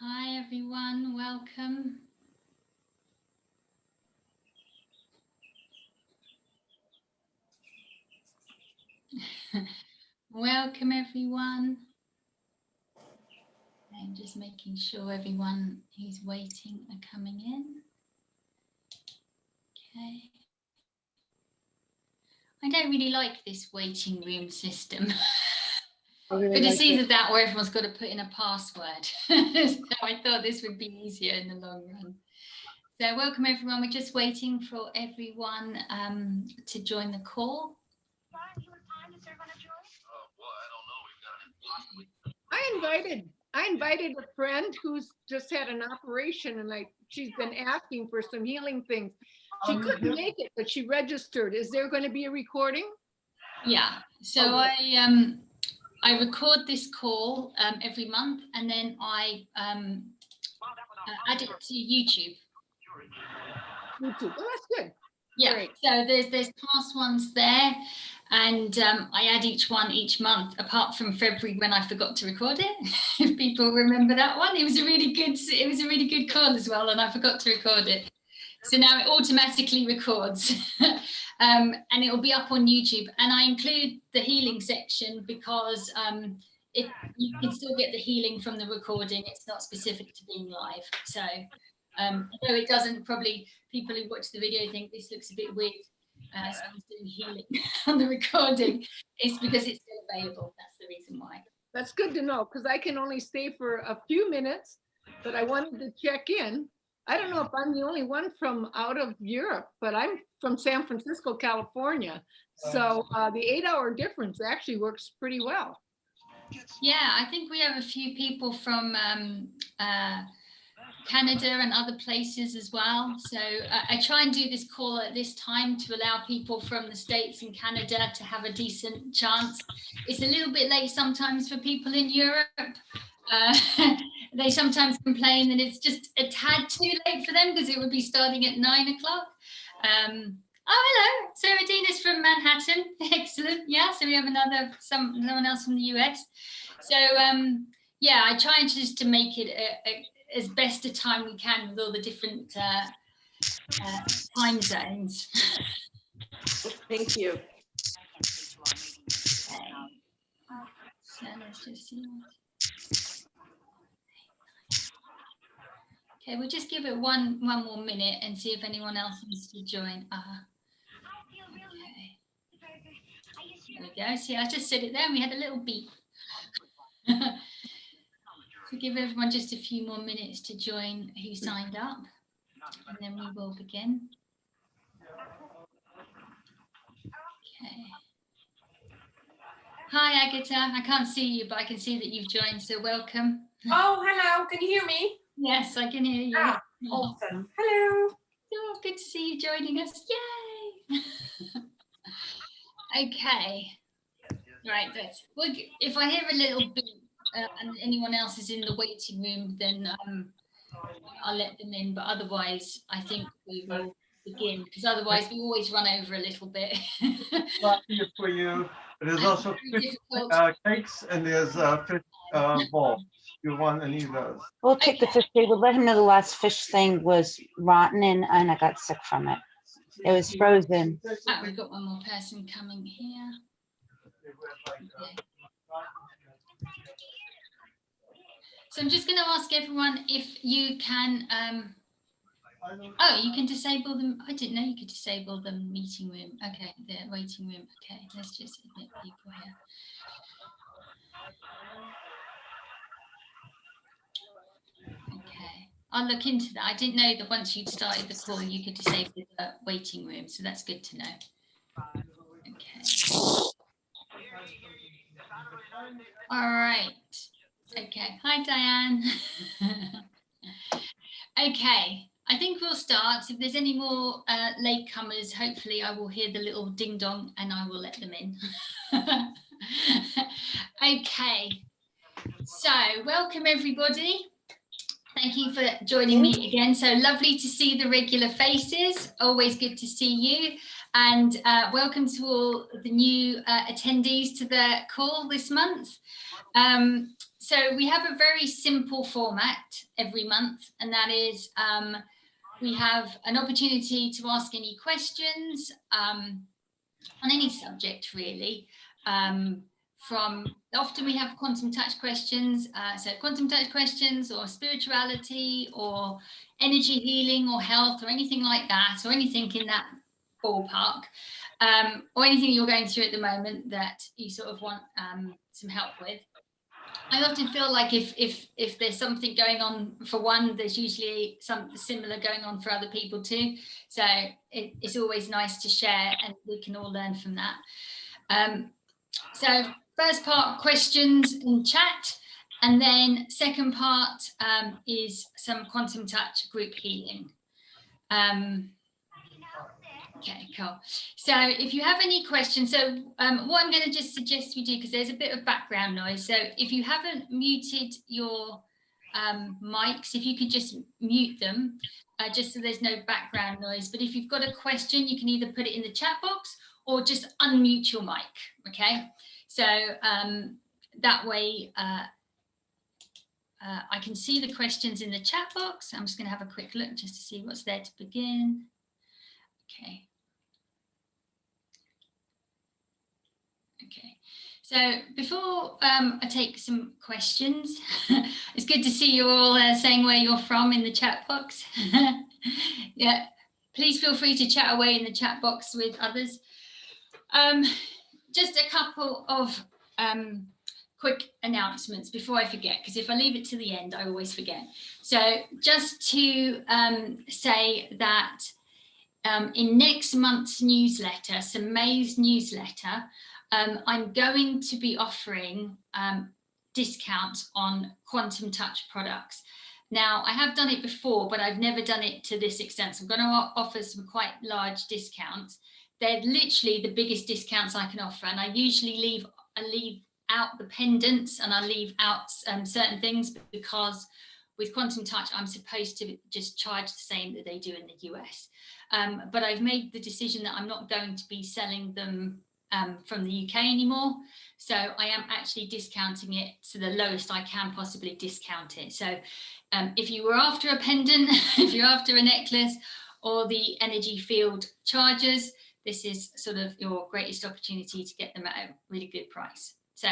Hi everyone, welcome. Welcome everyone. I'm just making sure everyone who's waiting are coming in. Okay. I don't really like this waiting room system. But it's either that or everyone's got to put in a password. So I thought this would be easier in the long run. So welcome everyone. We're just waiting for everyone to join the call. I invited a friend who's just had an operation and she's been asking for some healing things. She couldn't make it, but she registered. Is there going to be a recording? Yeah. So I record this call every month, and then I add it to YouTube. YouTube. Oh, that's good. Yeah. Great. So there's past ones there, and I add each one each month, apart from February when I forgot to record it. If people remember that one, it was a really good call as well, and I forgot to record it. So now it automatically records. And it will be up on YouTube. And I include the healing section because you can still get the healing from the recording. It's not specific to being live. So although it doesn't, probably people who watch the video think this looks a bit weird. Someone's doing healing on the recording. It's because it's still available. That's the reason why. That's good to know, because I can only stay for a few minutes, but I wanted to check in. I don't know if I'm the only one from out of Europe, but I'm from San Francisco, California. So the 8-hour difference actually works pretty well. Yeah, I think we have a few people from Canada and other places as well. So I try and do this call at this time to allow people from the States and Canada to have a decent chance. It's a little bit late sometimes for people in Europe. They sometimes complain that it's just a tad too late for them because it would be starting at 9 o'clock. Oh, hello, Sarah Dean is from Manhattan. Excellent. Yeah, so we have someone else from the US. So yeah, I try just to make it as best a time we can with all the different time zones. Thank you. Okay. So let's just see. Okay, we'll just give it one more minute and see if anyone else wants to join. Okay. There we go. See, I just said it there and we had a little beep. So give everyone just a few more minutes to join who signed up, and then we will begin. Okay. Hi, Agatha. I can't see you, but I can see that you've joined, so welcome. Oh, hello. Can you hear me? Yes, I can hear you. Ah, awesome. Hello. Oh, good to see you joining us. Yay! Okay. Right. Well, if I hear a little beep and anyone else is in the waiting room, then I'll let them in. But otherwise, I think we will begin, because otherwise we always run over a little bit. Here for you. There's also fish, cakes, and there's fish balls. You want any of those? We'll take the fish. They would let him know the last fish thing was rotten and I got sick from it. It was frozen. Oh, we've got one more person coming here. Okay. So I'm just going to ask everyone if you can. Oh, you can disable them. I didn't know you could disable the meeting room. Okay, the waiting room. Okay, let's just admit people here. Okay, I'll look into that. I didn't know that once you'd started the call, you could disable the waiting room. So that's good to know. Okay. All right. Okay. Hi, Diane. Okay. I think we'll start. If there's any more latecomers, hopefully I will hear the little ding dong and I will let them in. Okay. So welcome everybody. Thank you for joining me again. So lovely to see the regular faces. Always good to see you. And welcome to all the new attendees to the call this month. So we have a very simple format every month, and that is we have an opportunity to ask any questions on any subject, really. Often we have quantum touch questions, so quantum touch questions or spirituality or energy healing or health or anything like that, or anything in that ballpark, or anything you're going through at the moment that you sort of want some help with. I often feel like if there's something going on for one, there's usually something similar going on for other people too. So it's always nice to share, and we can all learn from that. So first part, questions in chat, and then second part is some quantum touch group healing. Okay, cool. So if you have any questions, so what I'm going to just suggest we do, because there's a bit of background noise, so if you haven't muted your mics, if you could just mute them, just so there's no background noise. But if you've got a question, you can either put it in the chat box or just unmute your mic, okay? So that way I can see the questions in the chat box. I'm just going to have a quick look just to see what's there to begin. Okay. Okay, so before I take some questions, it's good to see you all saying where you're from in the chat box. Yeah, please feel free to chat away in the chat box with others. Just a couple of quick announcements before I forget, because if I leave it to the end, I always forget. So just to say that in next month's newsletter, so May's newsletter, I'm going to be offering discounts on quantum touch products. Now, I have done it before, but I've never done it to this extent. So I'm going to offer some quite large discounts. They're literally the biggest discounts I can offer. And I usually leave out the pendants, and I leave out certain things, because with quantum touch, I'm supposed to just charge the same that they do in the US. But I've made the decision that I'm not going to be selling them from the UK anymore. So I am actually discounting it to the lowest I can possibly discount it. So if you were after a pendant, if you're after a necklace or the energy field chargers, this is sort of your greatest opportunity to get them at a really good price. So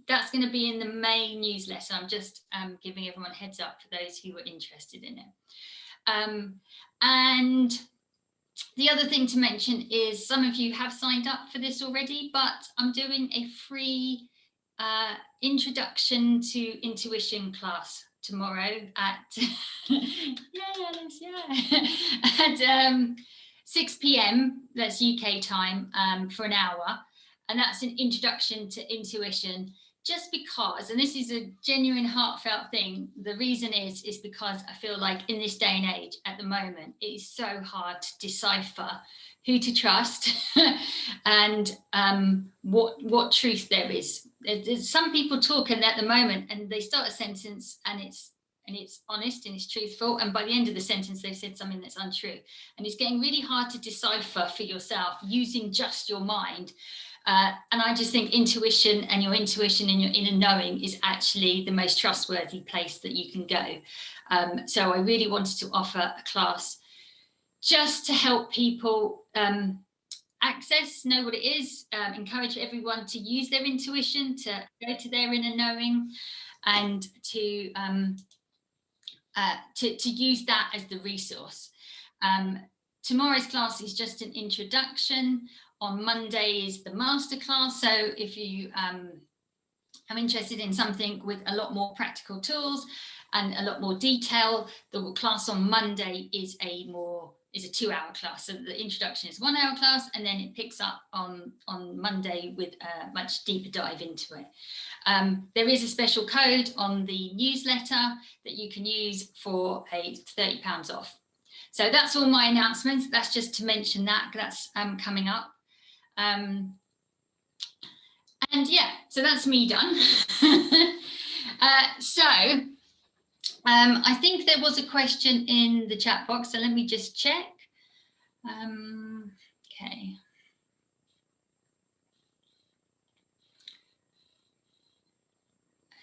that's going to be in the May newsletter. I'm just giving everyone a heads up for those who are interested in it. And the other thing to mention is some of you have signed up for this already, but I'm doing a free introduction to intuition class tomorrow at at 6 p.m. that's UK time for an hour, and that's an introduction to intuition. Just because, and this is a genuine heartfelt thing, the reason is because I feel like in this day and age at the moment, it is so hard to decipher who to trust and what truth there is. There's some people talking at the moment, and they start a sentence and it's honest and it's truthful, and by the end of the sentence they've said something that's untrue, and it's getting really hard to decipher for yourself using just your mind. And I just think intuition and your inner knowing is actually the most trustworthy place that you can go. So I really wanted to offer a class just to help people know what it is, encourage everyone to use their intuition, to go to their inner knowing, and to use that as the resource. Tomorrow's class is just an introduction. On Monday is the masterclass. So if you are interested in something with a lot more practical tools and a lot more detail, the class on Monday is a 2-hour class. So the introduction is 1-hour class, and then it picks up on Monday with a much deeper dive into it. There is a special code on the newsletter that you can use for a £30 off. So that's all my announcements. That's just to mention that that's coming up. And yeah, so that's me done. I think there was a question in the chat box, so let me just check. Okay.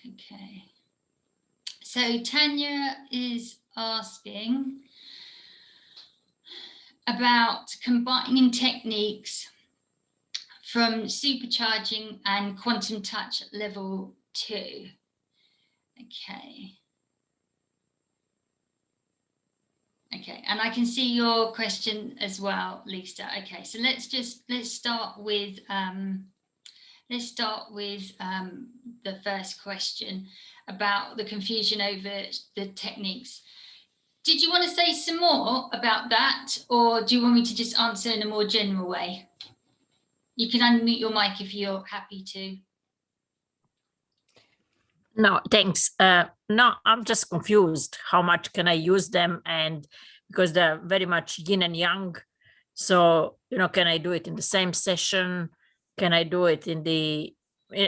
Okay. So Tanya is asking about combining techniques from supercharging and quantum touch level 2. Okay. Okay, and I can see your question as well, Lisa. Okay, so let's start with the first question about the confusion over the techniques. Did you want to say some more about that, or do you want me to just answer in a more general way? You can unmute your mic if you're happy to. No, thanks. No, I'm just confused. How much can I use them? And because they're very much yin and yang. So, can I do it in the same session? Can I do it in the,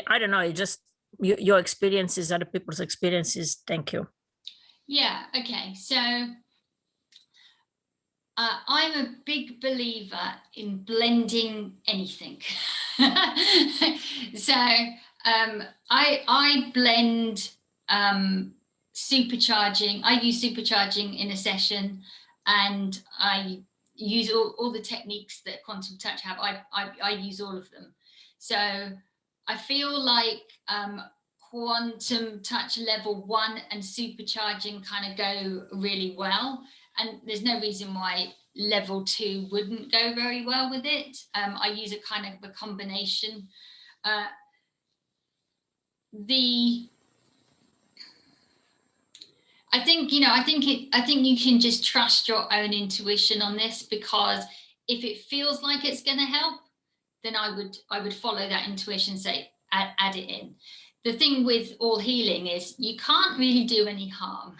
I don't know, it just your experiences, other people's experiences. Thank you. Yeah, okay. So I'm a big believer in blending anything. So I blend supercharging. I use supercharging in a session, and I use all the techniques that Quantum Touch have. I use all of them. So I feel like Quantum Touch level 1 and supercharging kind of go really well. And there's no reason why level 2 wouldn't go very well with it. I use a kind of a combination. I think you can just trust your own intuition on this, because if it feels like it's going to help, then I would follow that intuition, say add it in. The thing with all healing is you can't really do any harm.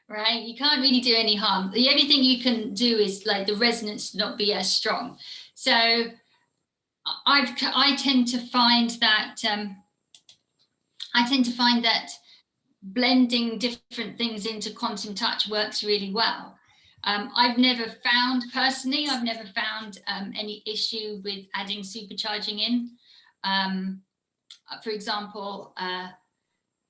Right? You can't really do any harm. The only thing you can do is like the resonance not be as strong. So I tend to find that blending different things into Quantum Touch works really well. I've never found any issue with adding supercharging in. For example,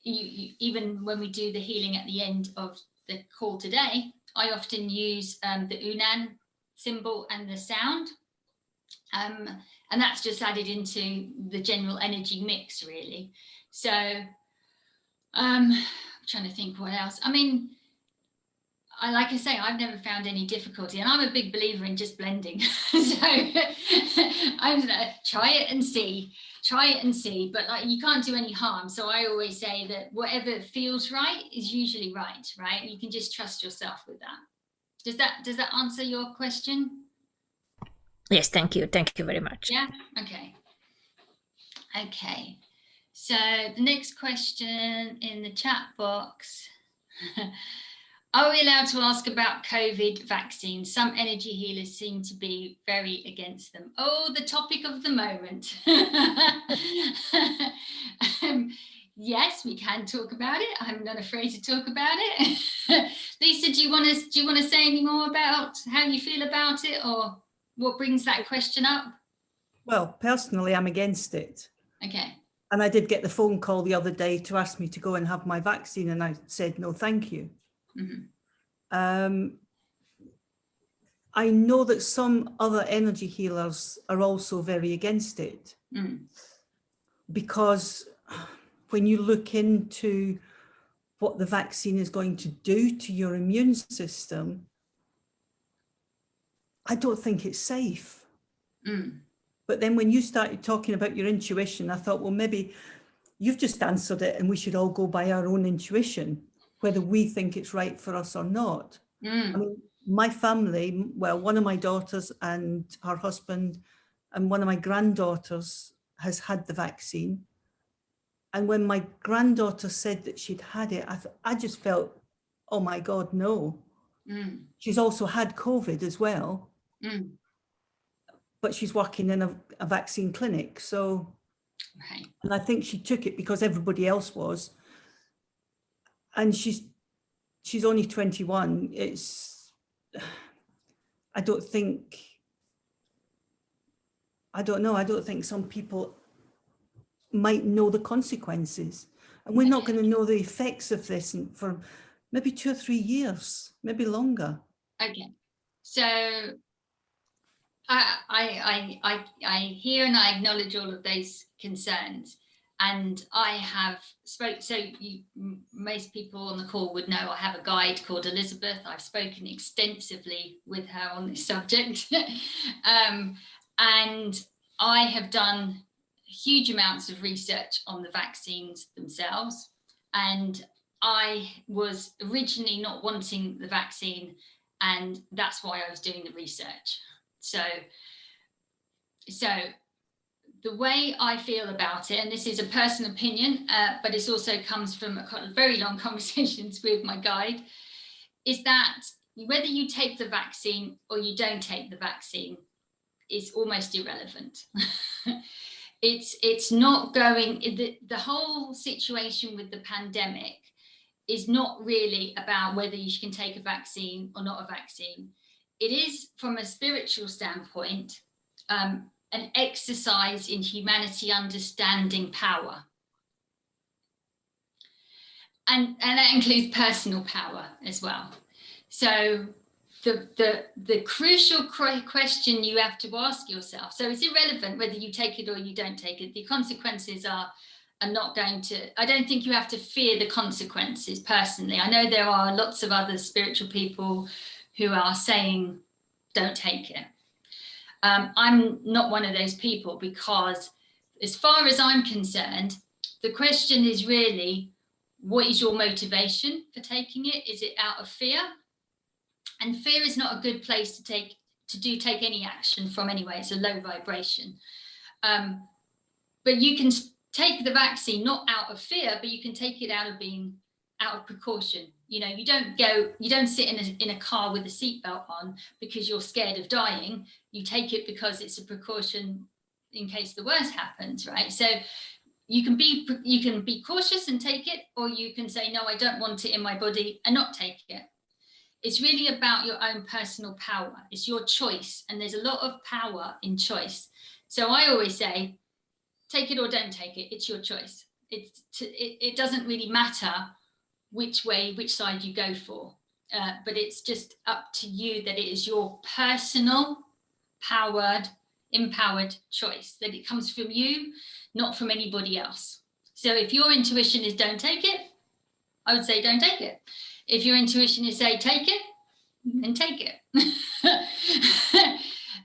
even when we do the healing at the end of the call today, I often use the Unan symbol and the sound, and that's just added into the general energy mix, really. So I'm trying to think what else. I mean, like I say, I've never found any difficulty, and I'm a big believer in just blending. So I'm try it and see, but like you can't do any harm. So I always say that whatever feels right is usually right? You can just trust yourself with that. Does that answer your question? Yes, thank you. Thank you very much. Yeah, okay. So the next question in the chat box. Are we allowed to ask about COVID vaccines? Some energy healers seem to be very against them. Oh, the topic of the moment. Yes, we can talk about it. I'm not afraid to talk about it. Lisa, do you want to say any more about how you feel about it, or what brings that question up? Well, personally, I'm against it. Okay. And I did get the phone call the other day to ask me to go and have my vaccine, and I said, no, thank you. Mm-hmm. I know that some other energy healers are also very against it, because when you look into what the vaccine is going to do to your immune system, I don't think it's safe. But then when you started talking about your intuition, I thought, well, maybe you've just answered it and we should all go by our own intuition, whether we think it's right for us or not. I mean, my family, well, one of my daughters and her husband and one of my granddaughters has had the vaccine. And when my granddaughter said that she'd had it, I just felt, oh my God, no. She's also had COVID as well. But she's working in a vaccine clinic. So, right. And I think she took it because everybody else was. And she's only 21. I don't know. I don't think some people might know the consequences. And we're not going to know the effects of this for maybe 2 or 3 years, maybe longer. Okay, so I hear and I acknowledge all of those concerns, and I have most people on the call would know I have a guide called Elizabeth. I've spoken extensively with her on this subject. And I have done huge amounts of research on the vaccines themselves. And I was originally not wanting the vaccine, and that's why I was doing the research. So the way I feel about it, and this is a personal opinion, but it also comes from a very long conversations with my guide, is that whether you take the vaccine or you don't take the vaccine is almost irrelevant. It's not going, the whole situation with the pandemic is not really about whether you can take a vaccine or not a vaccine. It is, from a spiritual standpoint, an exercise in humanity understanding power. And that includes personal power as well. So the crucial question you have to ask yourself, so it's irrelevant whether you take it or you don't take it. The consequences are not going to, I don't think you have to fear the consequences personally. I know there are lots of other spiritual people who are saying, don't take it. I'm not one of those people, because as far as I'm concerned, the question is really, what is your motivation for taking it? Is it out of fear? And fear is not a good place to take any action from anyway. It's a low vibration. But you can take the vaccine not out of fear, but you can take it out of precaution. You know, you don't sit in a car with a seatbelt on because you're scared of dying. You take it because it's a precaution in case the worst happens, right? So you can be cautious and take it, or you can say, no, I don't want it in my body, and not take it. It's really about your own personal power. It's your choice, and there's a lot of power in choice. So I always say, take it or don't take it. It's your choice. It doesn't really matter which side you go for, but it's just up to you, that it is your personal empowered choice, that it comes from you, not from anybody else. So if your intuition is don't take it, I would say don't take it. If your intuition is say take it, then take it.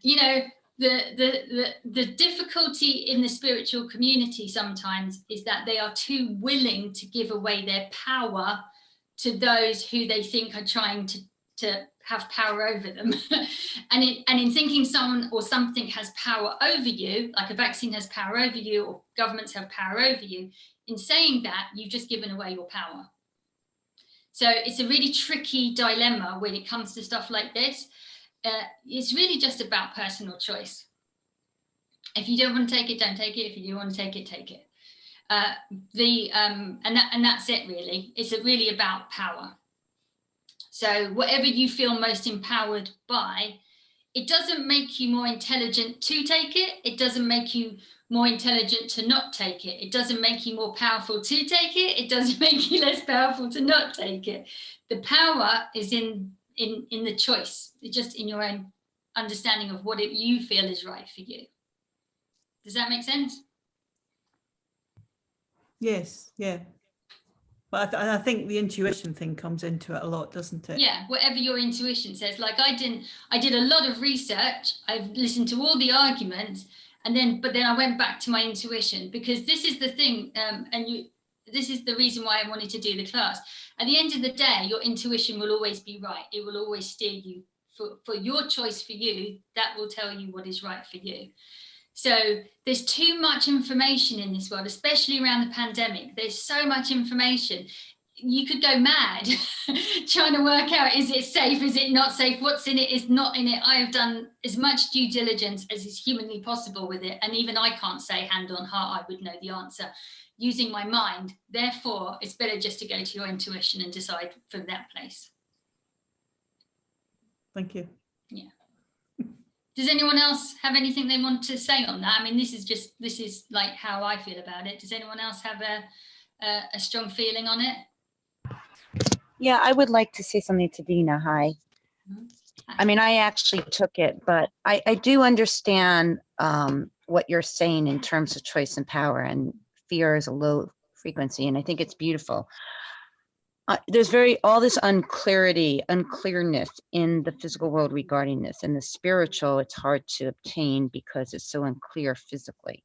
You know, the difficulty in the spiritual community sometimes is that they are too willing to give away their power to those who they think are trying to have power over them. and in thinking someone or something has power over you, like a vaccine has power over you, or governments have power over you, in saying that, you've just given away your power. So it's a really tricky dilemma when it comes to stuff like this. It's really just about personal choice. If you don't want to take it, don't take it. If you do want to take it, take it. And that's it, really. It's really about power. So whatever you feel most empowered by, it doesn't make you more intelligent to take it. It doesn't make you more intelligent to not take it. It doesn't make you more powerful to take it. It doesn't make you less powerful to not take it. The power is in the choice. It's just in your own understanding of what you feel is right for you. Does that make sense? Yes, yeah. But I think the intuition thing comes into it a lot, doesn't it? Yeah, whatever your intuition says. Like I did a lot of research. I've listened to all the arguments, but then I went back to my intuition, because this is the thing, this is the reason why I wanted to do the class. At the end of the day, your intuition will always be right. It will always steer you for your choice for you. That will tell you what is right for you. So there's too much information in this world, especially around the pandemic. There's so much information. You could go mad trying to work out, is it safe? Is it not safe? What's in it is not in it. I have done as much due diligence as is humanly possible with it. And even I can't say hand on heart, I would know the answer using my mind. Therefore, it's better just to go to your intuition and decide from that place. Thank you. Yeah. Does anyone else have anything they want to say on that? I mean, this is like how I feel about it. Does anyone else have a strong feeling on it. Yeah, I would like to say something to Dina. Hi. I mean, I actually took it, but I do understand what you're saying in terms of choice and power, and fear is a low frequency, and I think it's beautiful. There's all this unclearness in the physical world regarding this. In the spiritual, it's hard to obtain because it's so unclear physically.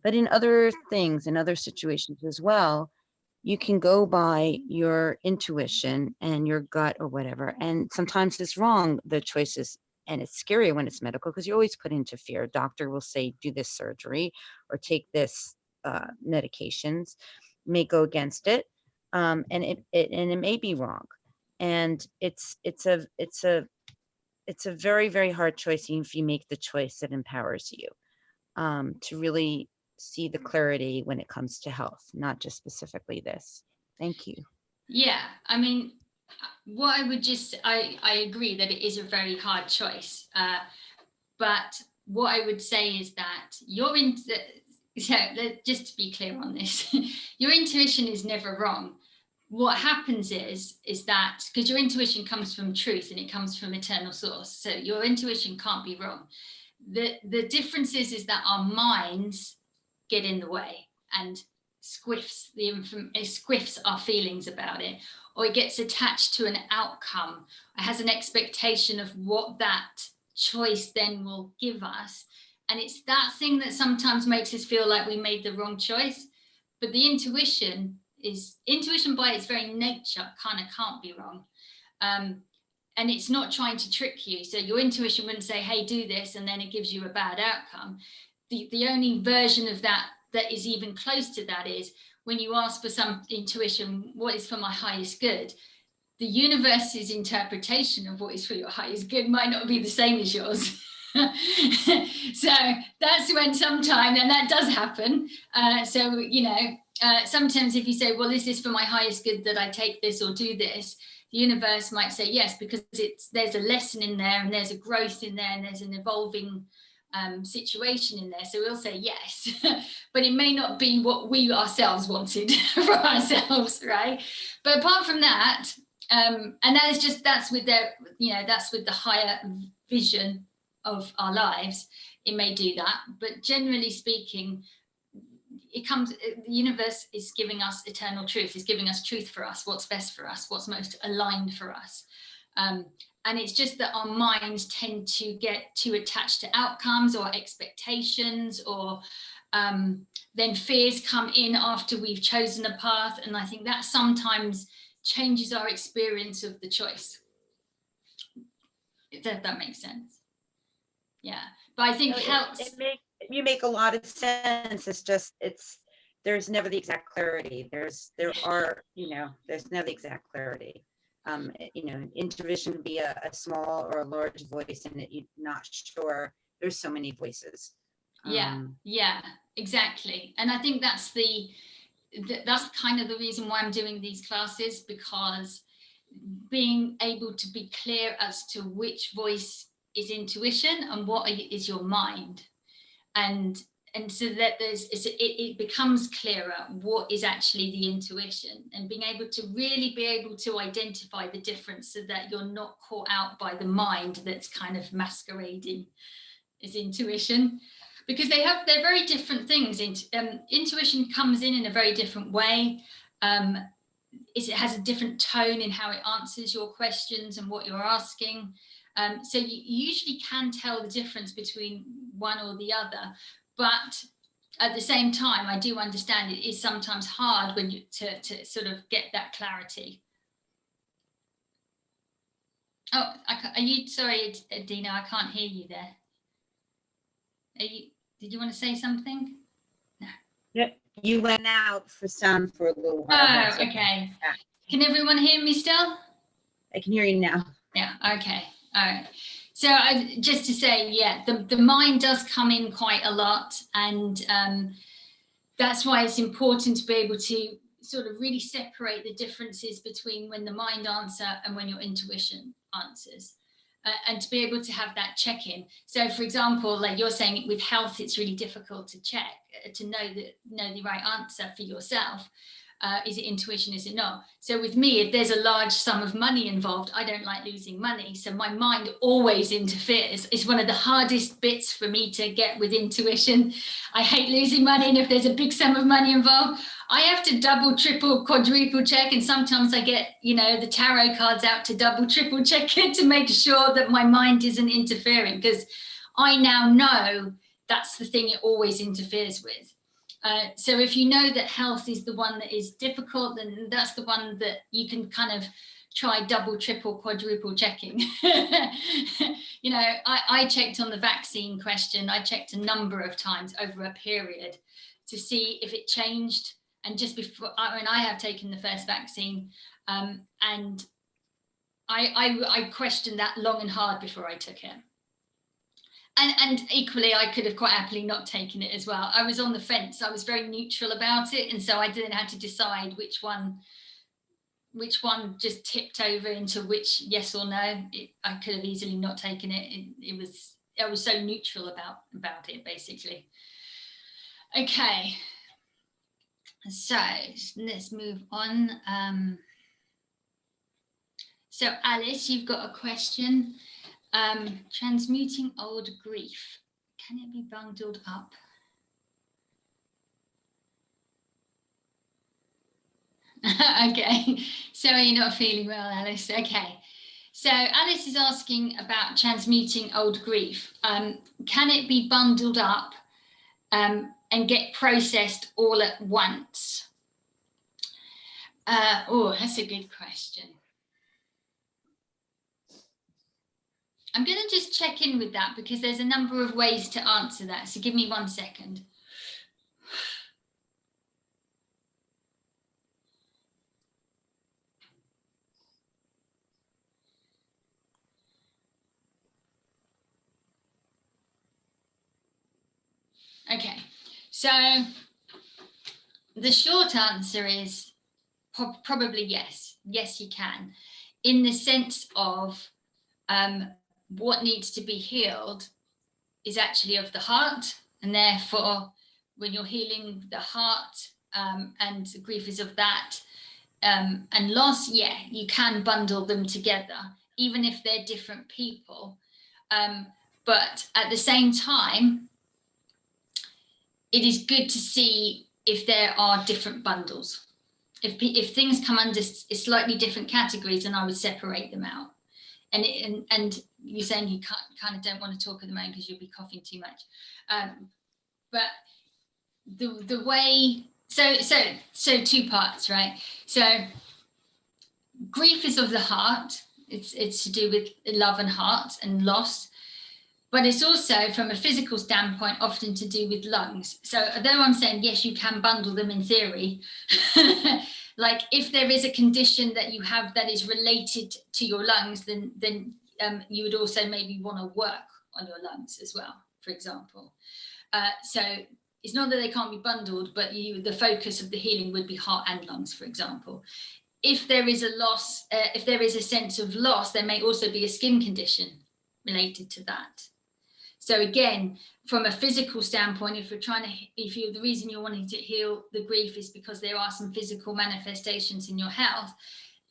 But in other things, in other situations as well, you can go by your intuition and your gut or whatever. And sometimes it's wrong, the choices, and it's scary when it's medical because you always put into fear. Doctor will say, do this surgery or take this medications, may go against it. And it may be wrong. And it's a very, very hard choice if you make the choice that empowers you to really see the clarity when it comes to health, not just specifically this. Thank you. Yeah, I mean, what I would just, I agree that it is a very hard choice. But what I would say is that just to be clear on this, your intuition is never wrong. What happens is that, because your intuition comes from truth and it comes from eternal source, so your intuition can't be wrong. The difference is that our minds get in the way and squiffs our feelings about it, or it gets attached to an outcome. It has an expectation of what that choice then will give us. And it's that thing that sometimes makes us feel like we made the wrong choice. But the intuition by its very nature can't be wrong. And it's not trying to trick you. So your intuition wouldn't say, hey, do this, and then it gives you a bad outcome. The only version of that is even close to that is when you ask for some intuition, what is for my highest good? The universe's interpretation of what is for your highest good might not be the same as yours. So that's when sometimes, and that does happen. Sometimes if you say, well, is this for my highest good that I take this or do this? The universe might say yes, because there's a lesson in there, and there's a growth in there, and there's an evolving situation in there. So we'll say yes, but it may not be what we ourselves wanted for ourselves, right? But apart from that, and that's with the higher vision of our lives, it may do that. But generally speaking, the universe is giving us eternal truth, is giving us truth for us, what's best for us, what's most aligned for us. And it's just that our minds tend to get too attached to outcomes or expectations, or then fears come in after we've chosen a path. And I think that sometimes changes our experience of the choice. If that makes sense. Yeah, but I think helps. You make a lot of sense. It's just, there's never the exact clarity. There's never the exact clarity. Intuition can be a small or a large voice, and you're not sure. There's so many voices. Yeah, exactly. And I think that's kind of the reason why I'm doing these classes, because being able to be clear as to which voice is intuition and what is your mind, and so that it becomes clearer what is actually the intuition, and being able to identify the difference, so that you're not caught out by the mind that's kind of masquerading as intuition, because they're very different things. Intuition comes in a very different way. It has a different tone in how it answers your questions and what you're asking. So you usually can tell the difference between one or the other, but at the same time, I do understand it is sometimes hard when to sort of get that clarity. Oh, are you sorry, Dina? I can't hear you there. Did you want to say something? No. Yep, you went out for sound for a little while. Oh, okay. Can everyone hear me still? I can hear you now. Yeah. Okay. All right. So just to say, yeah, the mind does come in quite a lot, and that's why it's important to be able to sort of really separate the differences between when the mind answers and when your intuition answers, and to be able to have that check-in. So, for example, like you're saying, with health, it's really difficult to check to know the right answer for yourself. Is it intuition? Is it not? So with me, if there's a large sum of money involved, I don't like losing money. So my mind always interferes. It's one of the hardest bits for me to get with intuition. I hate losing money. And if there's a big sum of money involved, I have to double, triple, quadruple check. And sometimes I get, the tarot cards out to double, triple check it to make sure that my mind isn't interfering, because I now know that's the thing it always interferes with. So if you know that health is the one that is difficult, then that's the one that you can kind of try double, triple, quadruple checking. I checked on the vaccine question. I checked a number of times over a period to see if it changed. And just before, I have taken the first vaccine, and I questioned that long and hard before I took it. And equally, I could have quite happily not taken it as well. I was on the fence. I was very neutral about it. And so I didn't have to decide which one just tipped over into which yes or no. I could have easily not taken it. I was so neutral about it, basically. Okay. So let's move on. So Alice, you've got a question. Transmuting old grief, can it be bundled up? Okay, so you're not feeling well, Alice. Okay, so Alice is asking about transmuting old grief. Can it be bundled up and get processed all at once? Oh, that's a good question. I'm going to just check in with that because there's a number of ways to answer that. So give me 1 second. Okay, so the short answer is probably yes. Yes, you can. In the sense of what needs to be healed is actually of the heart, and therefore when you're healing the heart and grief is of that and loss, yeah, you can bundle them together even if they're different people, but at the same time it is good to see if there are different bundles. If things come under slightly different categories, then I would separate them out. And you're saying you kind of don't want to talk at the moment because you'll be coughing too much. But the way, so 2 parts, right? So grief is of the heart. It's to do with love and heart and loss. But it's also, from a physical standpoint, often to do with lungs. So although I'm saying, yes, you can bundle them in theory, like if there is a condition that you have that is related to your lungs, then you would also maybe want to work on your lungs as well, for example. So it's not that they can't be bundled, but the focus of the healing would be heart and lungs, for example. If there is a loss, if there is a sense of loss, there may also be a skin condition related to that. So again, from a physical standpoint, if the reason you're wanting to heal the grief is because there are some physical manifestations in your health,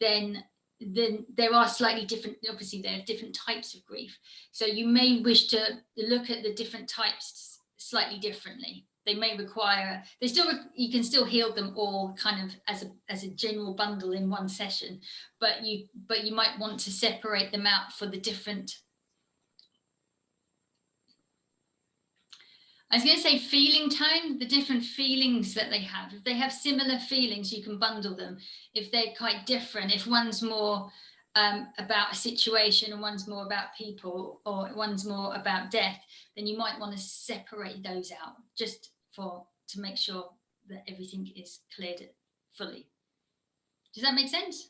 then there are slightly different, obviously there are different types of grief. So you may wish to look at the different types slightly differently. They may require, you can still heal them all kind of as a general bundle in one session, but you might want to separate them out for the different, I was going to say feeling tone, the different feelings that they have. If they have similar feelings, you can bundle them. If they're quite different, if one's more about a situation and one's more about people, or one's more about death, then you might want to separate those out just to make sure that everything is cleared fully. Does that make sense?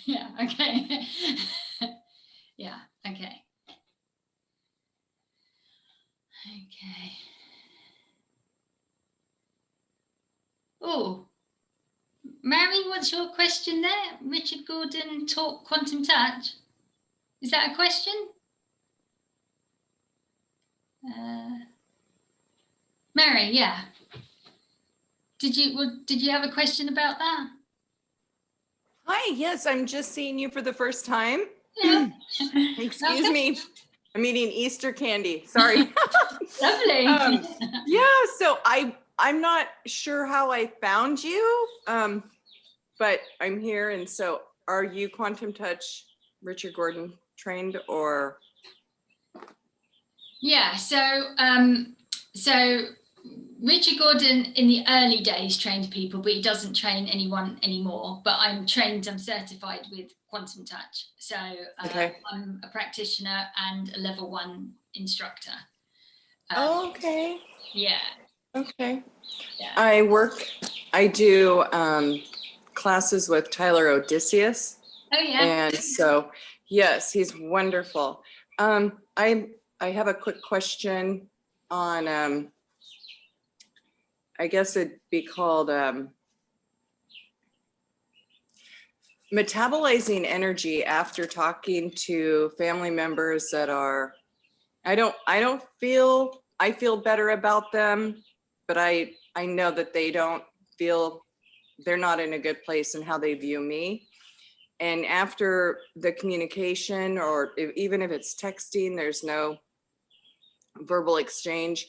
Yeah, okay. Yeah, okay. Okay. Oh, Mary, what's your question there? Richard Gordon taught quantum touch. Is that a question? Mary, yeah. did you have a question about that? Hi, yes, I'm just seeing you for the first time. Yeah. Excuse me. I'm eating Easter candy. Sorry. Lovely. Yeah, so I'm not sure how I found you, but I'm here. And so are you Quantum Touch Richard Gordon trained or? Yeah, so Richard Gordon in the early days trained people, but he doesn't train anyone anymore. But I'm certified with Quantum Touch. So Okay. I'm a practitioner and a level 1 instructor. Okay. Yeah. Okay. Yeah. I do classes with Tyler Odysseus. Oh yeah. And so, yes, he's wonderful. I have a quick question on, I guess it'd be called metabolizing energy after talking to family members that are, I feel better about them, but I know that they're not in a good place in how they view me. And after the communication, or even if it's texting, there's no verbal exchange,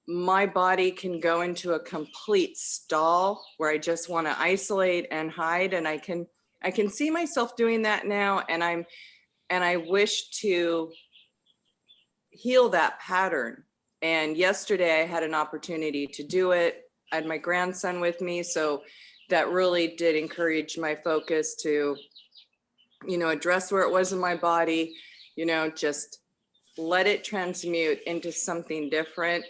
my body can go into a complete stall where I just want to isolate and hide. And I can see myself doing that now. And I wish to heal that pattern. And yesterday I had an opportunity to do it. I had my grandson with me. So that really did encourage my focus to, address where it was in my body, just let it transmute into something different.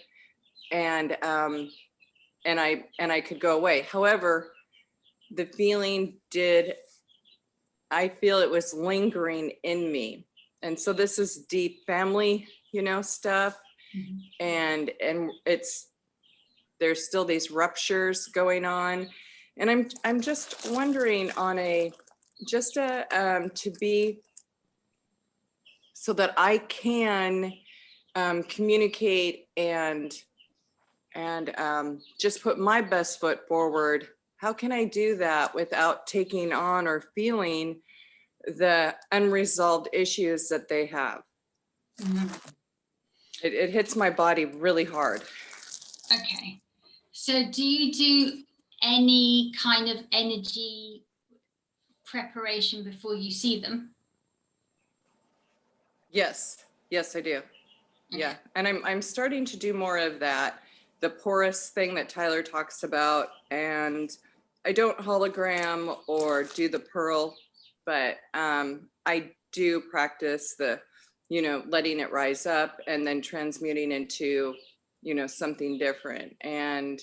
And I could go away. However, the feeling I feel it was lingering in me. And so this is deep family, stuff. Mm-hmm. And there's still these ruptures going on. And I'm just wondering to be, so that I can communicate and just put my best foot forward. How can I do that without taking on or feeling the unresolved issues that they have? Mm-hmm. It hits my body really hard. Okay. So do you do any kind of energy preparation before you see them? Yes, I do. Okay. Yeah, and I'm starting to do more of that. The porous thing that Tyler talks about, and I don't hologram or do the pearl, but I do practice the, letting it rise up and then transmuting into, something different, and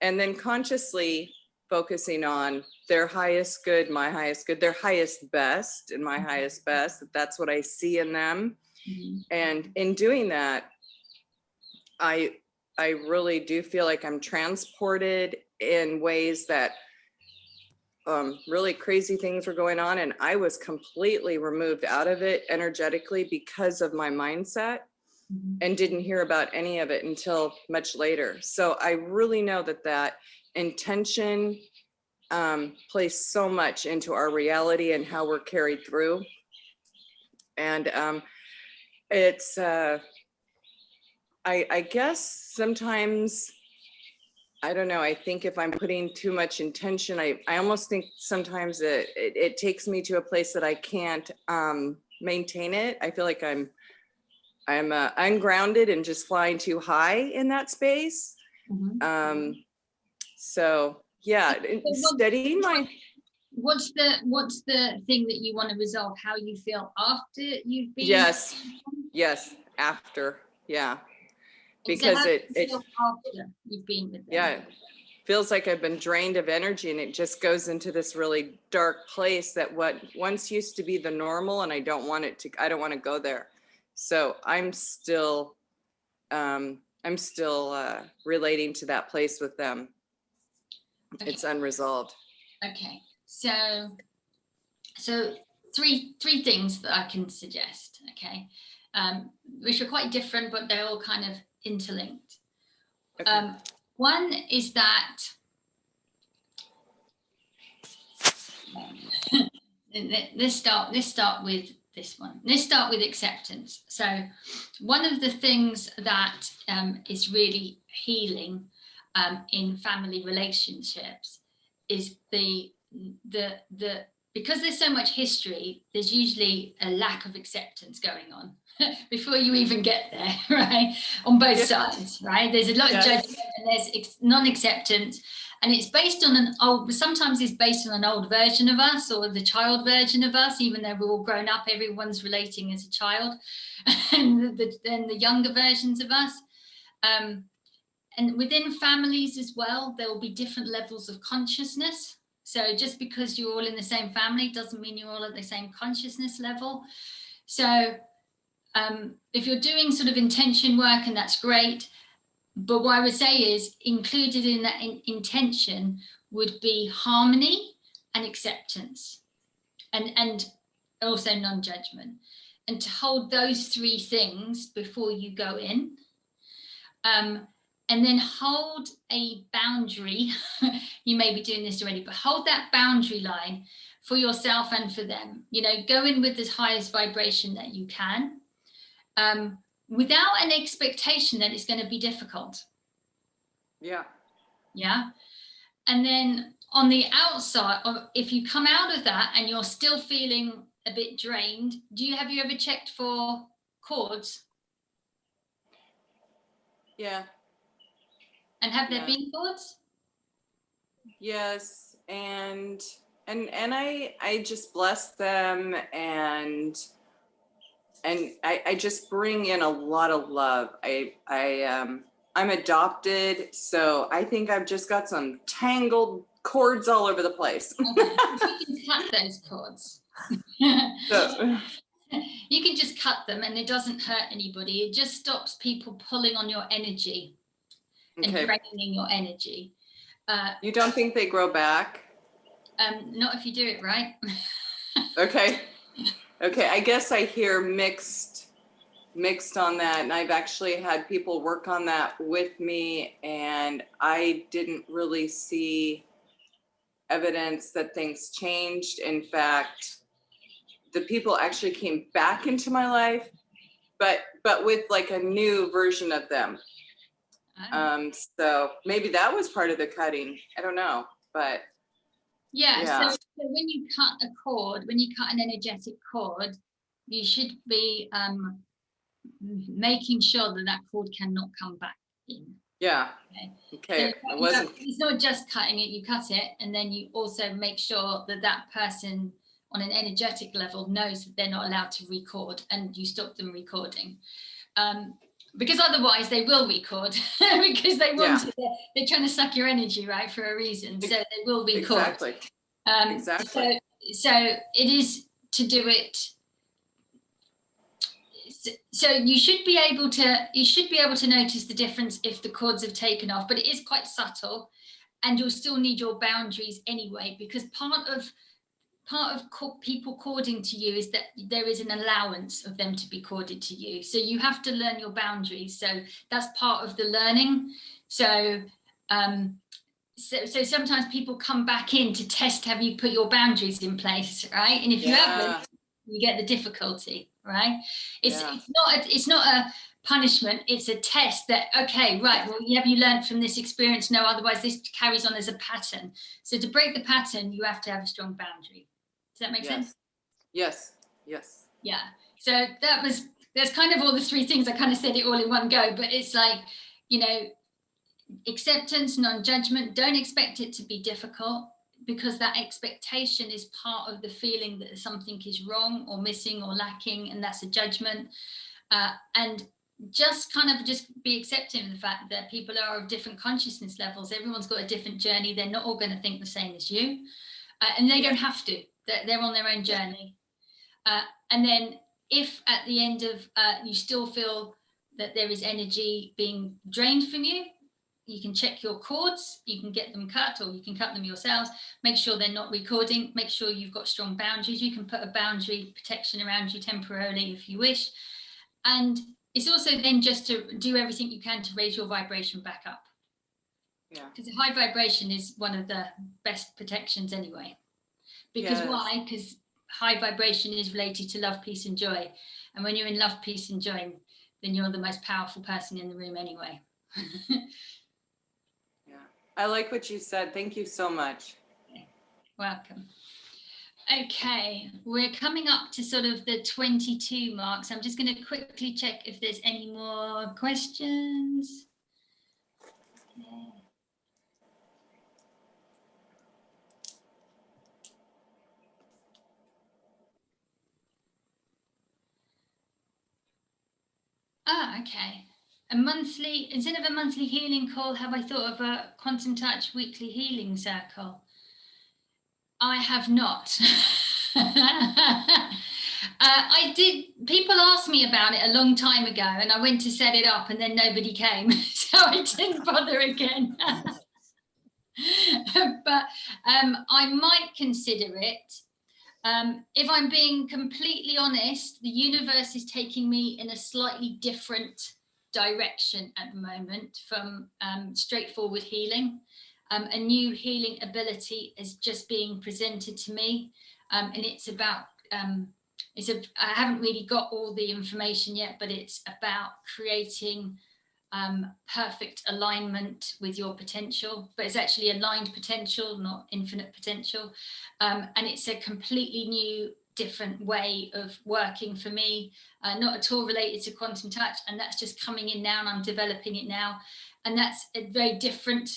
then consciously focusing on their highest good, my highest good, their highest best and my highest best. That's what I see in them. Mm-hmm. And in doing that, I really do feel like I'm transported in ways that really crazy things were going on. And I was completely removed out of it energetically because of my mindset. Mm-hmm. And didn't hear about any of it until much later. So I really know that intention plays so much into our reality and how we're carried through. And it's, I guess sometimes, I don't know, I think if I'm putting too much intention, I almost think sometimes it takes me to a place that I can't maintain it. I feel like I'm ungrounded and just flying too high in that space. Mm-hmm. So yeah, studying my. What's the thing that you want to resolve? How you feel after you've been? Yes, after, yeah, because so it after you've been with them. Yeah, it feels like I've been drained of energy, and it just goes into this really dark place that what once used to be the normal, and I don't want to go there. So I'm still relating to that place with them. Okay. It's unresolved. Okay, so three things that I can suggest, okay, which are quite different, but they're all kind of interlinked. Okay. One is that let's start with this one. Let's start with acceptance. So one of the things that is really healing in family relationships is because there's so much history, there's usually a lack of acceptance going on before you even get there, right? On both sides, right? There's a lot of judgment and there's non-acceptance. And it's based on sometimes it's based on an old version of us or the child version of us, even though we're all grown up, everyone's relating as a child, and then the younger versions of us. And within families as well, there will be different levels of consciousness. So just because you're all in the same family doesn't mean you're all at the same consciousness level. So if you're doing sort of intention work, and that's great, but what I would say is included in that intention would be harmony and acceptance and also non-judgment. And to hold those three things before you go in. And then hold a boundary. You may be doing this already, but hold that boundary line for yourself and for them. You know, go in with the highest vibration that you can, without an expectation that it's going to be difficult. Yeah. Yeah. And then on the outside, if you come out of that and you're still feeling a bit drained, have you ever checked for chords? Yeah. And have there been chords? Yes, and I just bless them, and I just bring in a lot of love. I'm adopted, so I think I've just got some tangled cords all over the place. Okay. You can cut those cords. So, you can just cut them and it doesn't hurt anybody. It just stops people pulling on your energy and draining your energy. You don't think they grow back? Not if you do it right. Okay. I guess I hear mixed on that, and I've actually had people work on that with me, and I didn't really see evidence that things changed. In fact, the people actually came back into my life, but with like a new version of them. So maybe that was part of the cutting. I don't know, but yeah. So when you cut a cord, when you cut an energetic cord, you should be making sure that cord cannot come back in. Yeah. Okay. So it's not just cutting it, you cut it, and then you also make sure that person on an energetic level knows that they're not allowed to record, and you stop them recording. Because otherwise they will record because they want to, they're trying to suck your energy, right, for a reason. So they will record. Exactly. So it is to do it. So you should be able to notice the difference if the cords have taken off, but it is quite subtle, and you'll still need your boundaries anyway, because part of people cording to you is that there is an allowance of them to be corded to you. So you have to learn your boundaries. So that's part of the learning. So so sometimes people come back in to test, have you put your boundaries in place, right? And if you haven't, you get the difficulty, right? It's not a punishment, it's a test that, okay, right, well, have you learned from this experience? No, otherwise this carries on as a pattern. So to break the pattern, you have to have a strong boundary. Does that make sense? Yes. Yeah. So there's kind of all the three things. I kind of said it all in one go, but it's like, you know, acceptance, non-judgment. Don't expect it to be difficult, because that expectation is part of the feeling that something is wrong or missing or lacking, and that's a judgment. And just be accepting of the fact that people are of different consciousness levels. Everyone's got a different journey. They're not all going to think the same as you, and they don't have to. They're on their own journey. And then if at the end of you still feel that there is energy being drained from you, you can check your cords, you can get them cut, or you can cut them yourselves. Make sure they're not recording. Make sure you've got strong boundaries. You can put a boundary protection around you temporarily if you wish. And it's also then just to do everything you can to raise your vibration back up. Yeah. Because high vibration is one of the best protections anyway. Because why? Because high vibration is related to love, peace, and joy. And when you're in love, peace, and joy, then you're the most powerful person in the room anyway. Yeah, I like what you said. Thank you so much. Welcome. Okay, we're coming up to sort of the 22 mark, so I'm just going to quickly check if there's any more questions. Okay. Okay. Instead of a monthly healing call, have I thought of a Quantum Touch weekly healing circle? I have not. I did. People asked me about it a long time ago, and I went to set it up, and then nobody came, so I didn't bother again. But I might consider it. If I'm being completely honest, the universe is taking me in a slightly different direction at the moment from straightforward healing. A new healing ability is just being presented to me, and it's about I haven't really got all the information yet, but it's about creating perfect alignment with your potential, but it's actually aligned potential, not infinite potential, and it's a completely new, different way of working for me, not at all related to Quantum Touch, and that's just coming in now, and I'm developing it now. And that's very different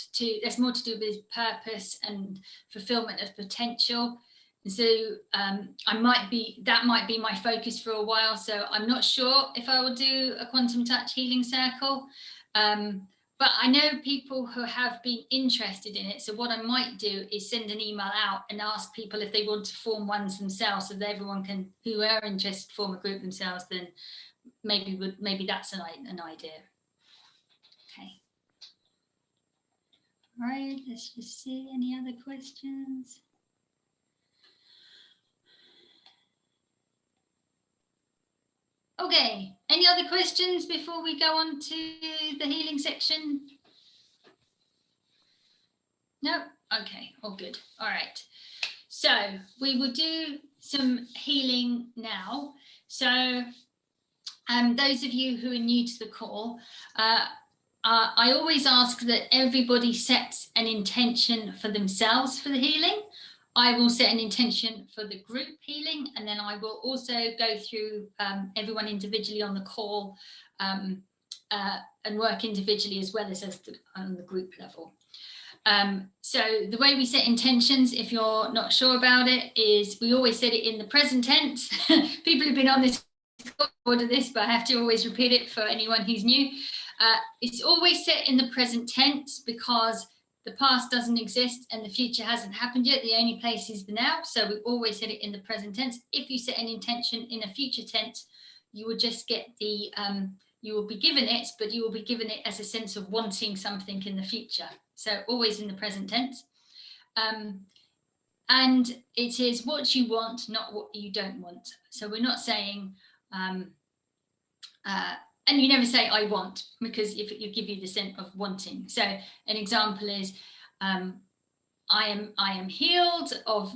that's more to do with purpose and fulfillment of potential. And so that might be my focus for a while. So I'm not sure if I will do a Quantum Touch healing circle, but I know people who have been interested in it. So what I might do is send an email out and ask people if they want to form ones themselves, so that everyone can, who are interested, form a group themselves. Then maybe that's an idea. Okay. All right, let's just see any other questions. Okay, any other questions before we go on to the healing section? No? Okay, all good. All right. So we will do some healing now. So those of you who are new to the call, I always ask that everybody sets an intention for themselves for the healing. I will set an intention for the group healing, and then I will also go through everyone individually on the call and work individually as well as on the group level. So the way we set intentions, if you're not sure about it, is we always set it in the present tense. People who've been on this order this, but I have to always repeat it for anyone who's new. It's always set in the present tense because the past doesn't exist and the future hasn't happened yet. The only place is the now. So we always set it in the present tense. If you set an intention in a future tense, you will just get the, you will be given it, but you will be given it as a sense of wanting something in the future. So always in the present tense. And it is what you want, not what you don't want. So we're not saying, and you never say I want, because if it give you the sense of wanting. So an example is I am healed of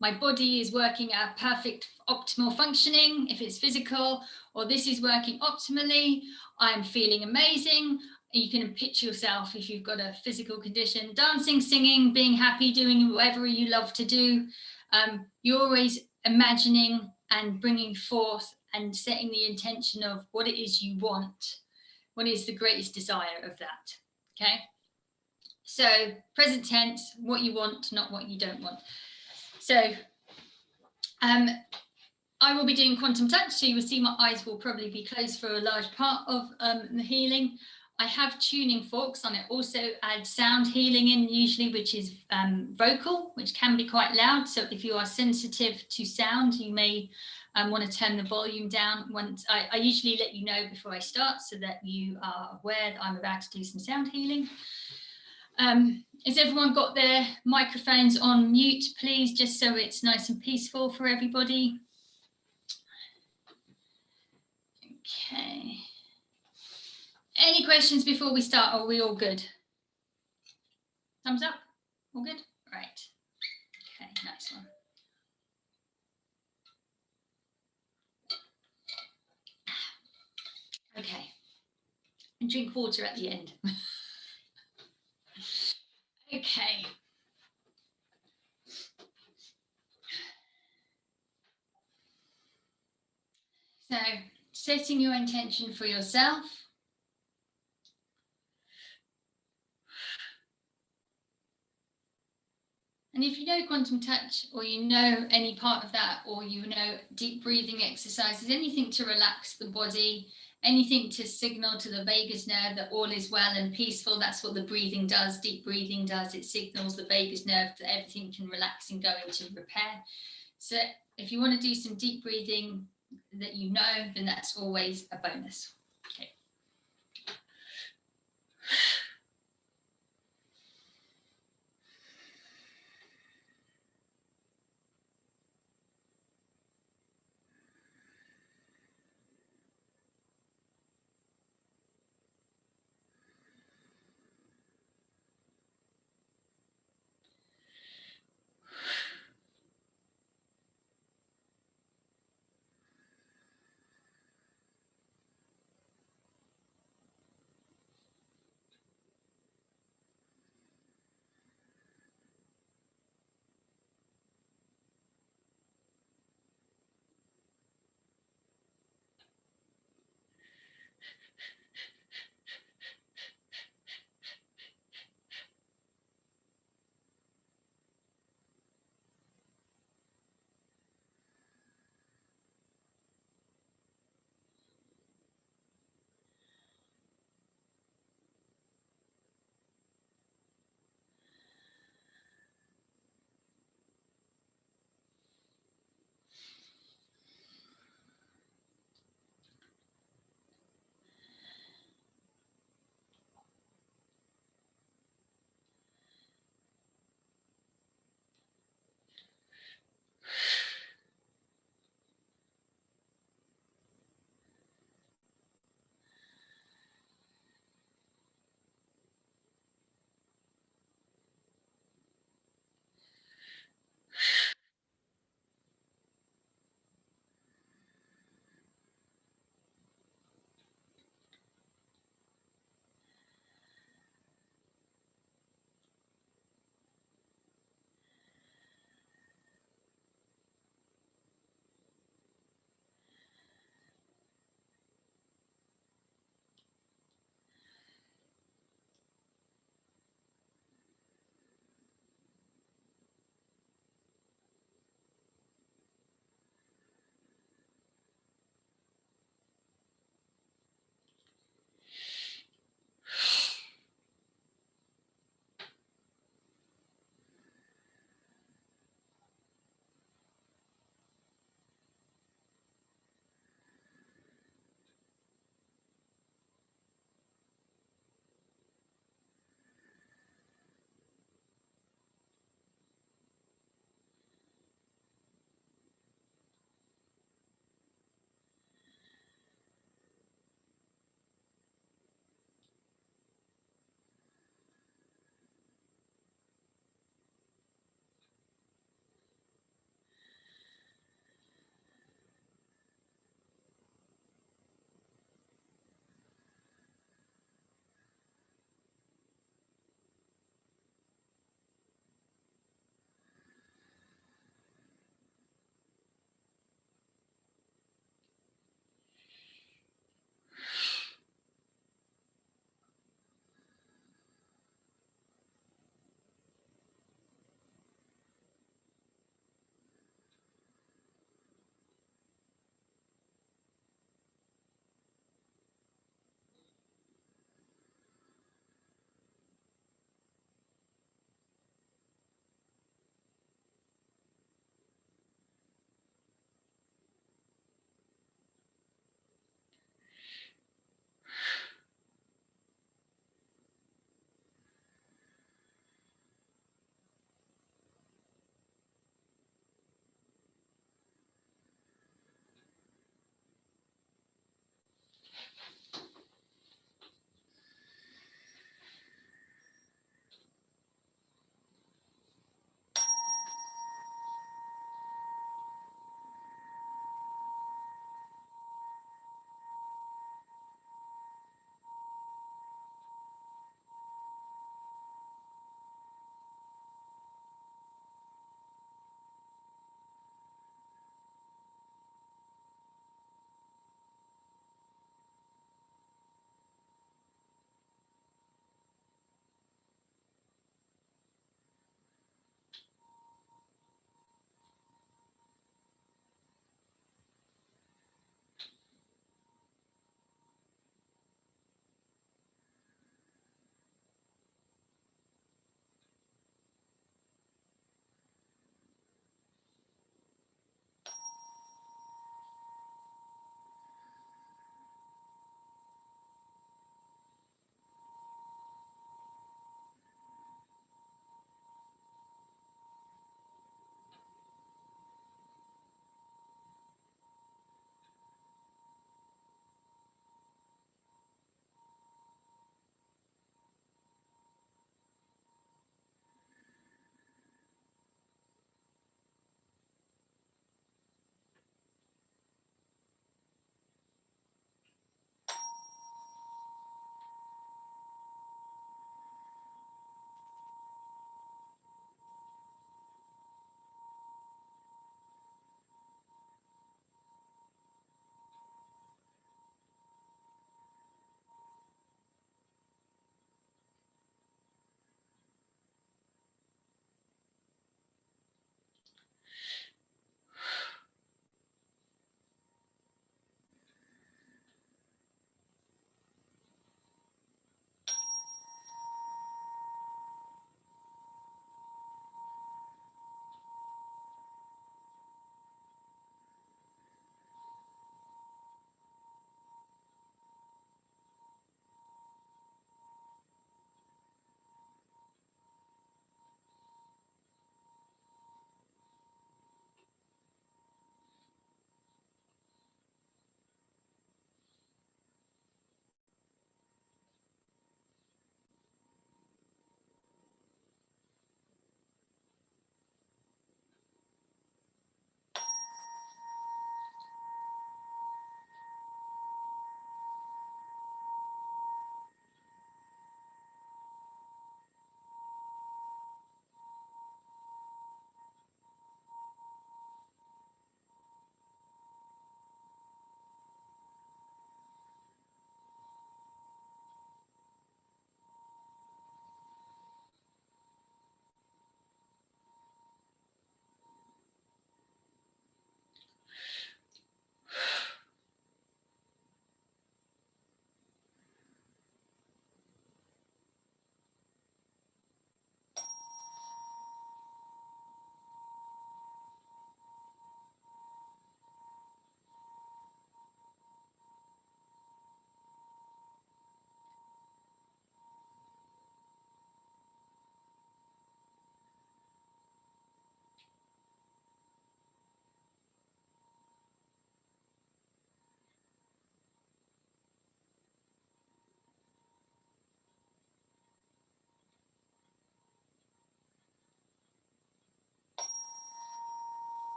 my body is working at perfect optimal functioning if it's physical, or this is working optimally, I'm feeling amazing. You can picture yourself, if you've got a physical condition, dancing, singing, being happy, doing whatever you love to do. You're always imagining and bringing forth and setting the intention of what it is you want. What is the greatest desire of that? Okay. So present tense, what you want, not what you don't want. So I will be doing Quantum Touch, so you will see my eyes will probably be closed for a large part of the healing. I have tuning forks on it. Also add sound healing in usually, which is vocal, which can be quite loud. So if you are sensitive to sound, you may want to turn the volume down. Once I usually let you know before I start so that you are aware that I'm about to do some sound healing. Has everyone got their microphones on mute, please, just so it's nice and peaceful for everybody? Okay. Any questions before we start? Are we all good? Thumbs up? All good? Right. Nice one. Okay. And drink water at the end. Okay. So, setting your intention for yourself. And if you know quantum touch, or you know any part of that, or you know deep breathing exercises, anything to relax the body, anything to signal to the vagus nerve that all is well and peaceful, that's what the breathing does, deep breathing does. It signals the vagus nerve that everything can relax and go into repair. So if you want to do some deep breathing that you know, then that's always a bonus. Okay.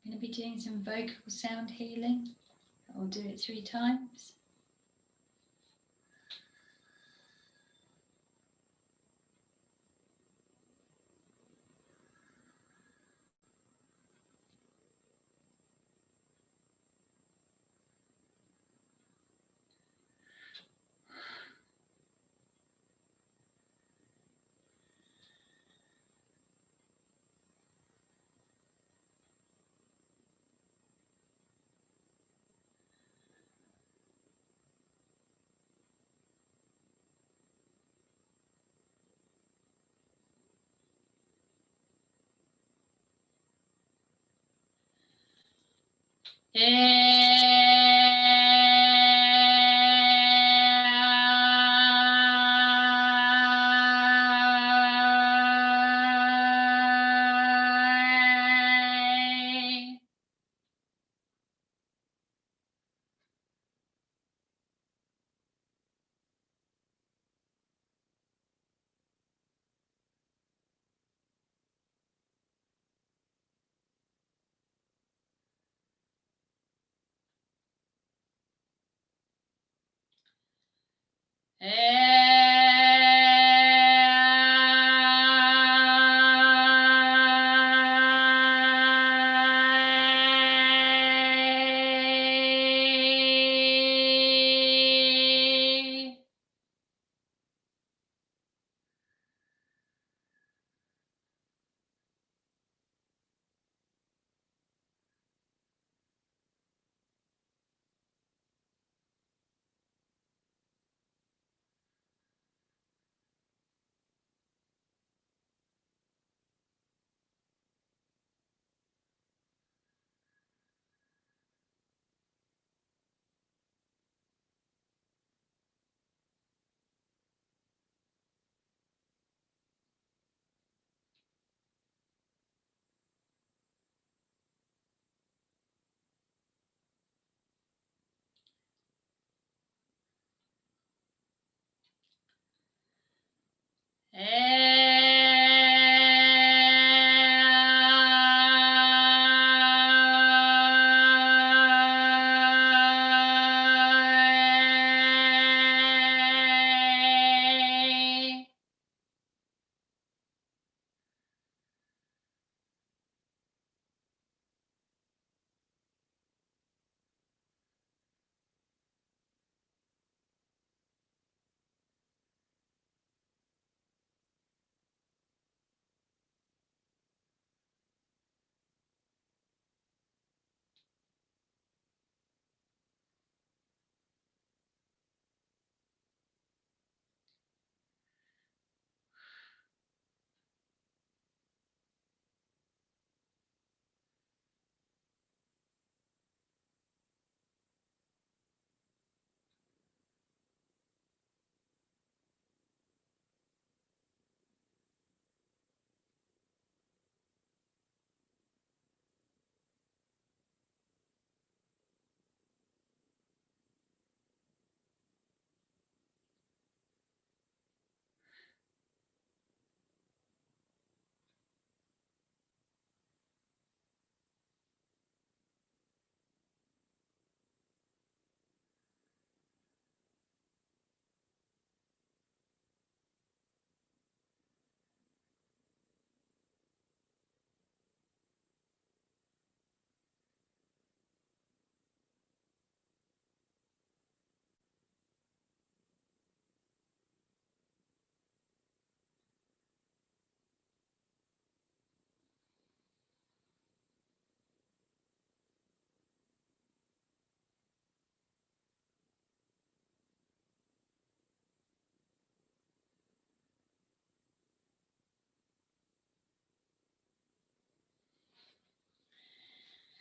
going to be doing some vocal sound healing. I'll do it 3 times.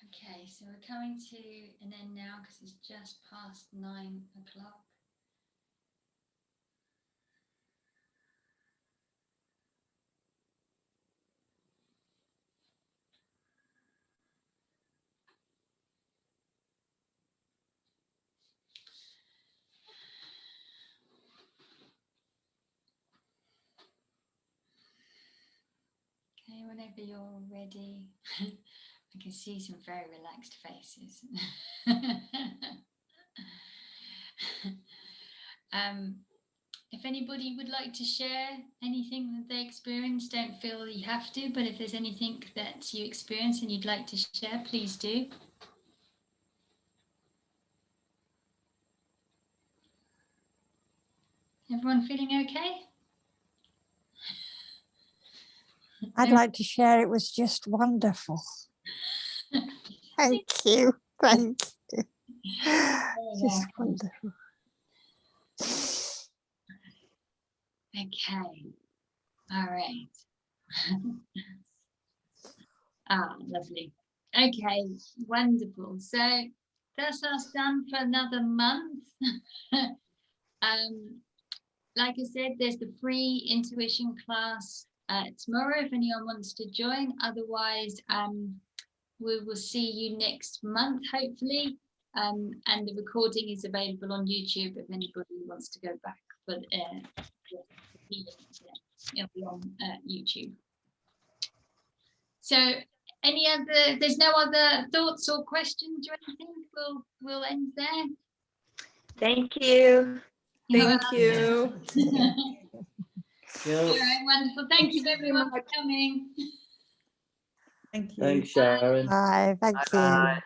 Okay, so we're coming to an end now because it's just past 9 o'clock. Okay, whenever you're ready, I can see some very relaxed faces. If anybody would like to share anything that they experienced, don't feel you have to, but if there's anything that you experience and you'd like to share, please do. Everyone feeling okay? I'd like to share. It was just wonderful. Thank you. Thank you. Just wonderful. Okay. All right. Lovely. Okay, wonderful. So that's us done for another month. Like I said, there's the free intuition class tomorrow if anyone wants to join. Otherwise, we will see you next month, hopefully. And the recording is available on YouTube if anybody wants to go back. But it'll be on YouTube. So there's no other thoughts or questions or anything? We'll end there. Thank you. Thank you. All right, wonderful. Thank you everyone for coming. Thank you. Thanks, Sharon. Bye. Thank you. Bye.